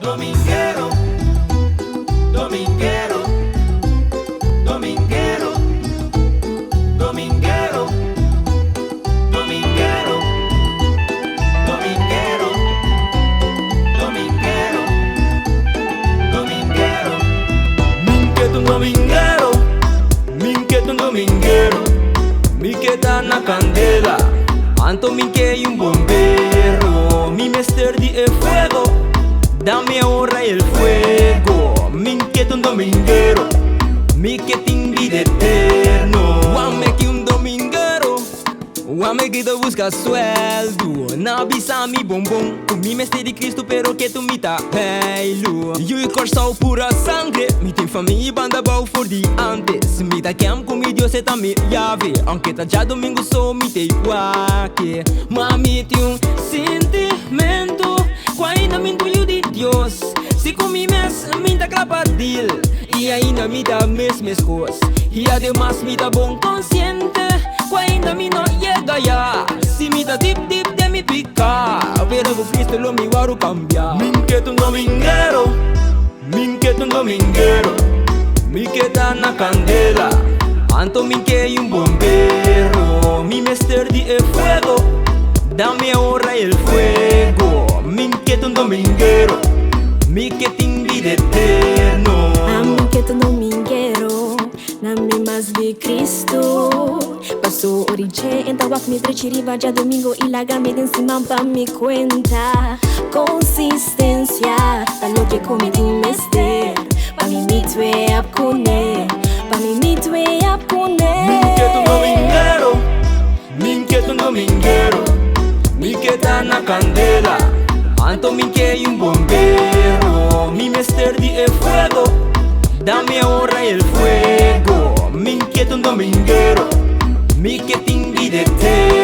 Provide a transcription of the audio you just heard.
Dominguero, dominguero, dominguero, dominguero, dominguero, dominguero, dominguero, dominguero. Minqueto dominguero, minqueto dominguero, miqueta na candela, Anto minque un bombero, mi mester di e fuego. Dame ahora el fuego, minquete un dominguero, miquete en vida eterno. Guame que un dominguero, guame que te busca sueldo. Na bisa mi bombom, mi mestre de Cristo, pero que tu me tá velho. Eu e corsal pura sangre, mi tem família e banda bau for de antes. Mi tá quem com mi Deus tá me llave, aunque tá já domingo só mi te guaque. Mami tem um sentimento, ainda me intuiu de Deus. Se com mi mes, me tá clapadil, e ainda me dá mesmas coisas. E además me dá bom consciente, ainda me não chega já. Se me dá dip de me picar, pero con Cristo lo mi guaro cambiar. Minquete un dominguero, minquete un dominguero, miqueta na candela, Anto minque un bombero, mi mester di e fuego. Dame ahora el fuego, minquete un dominguero, miquete en vida eterno. Minquete un dominguero, na mi mas de Cristo. Pasó oriche, então wak mi trechiriva ya domingo y la game de encima pa mi cuenta. Consistencia, ta lo que comete un mester, pa mi mitwe ap kune, pa mi mitwe ap kune. Minquete un dominguero, minquete un dominguero, miqueta na candela, Anto minque un bombero, mi mester di e fuego. Dame ahora el fuego, minquete un dominguero, miquete en vida eterno.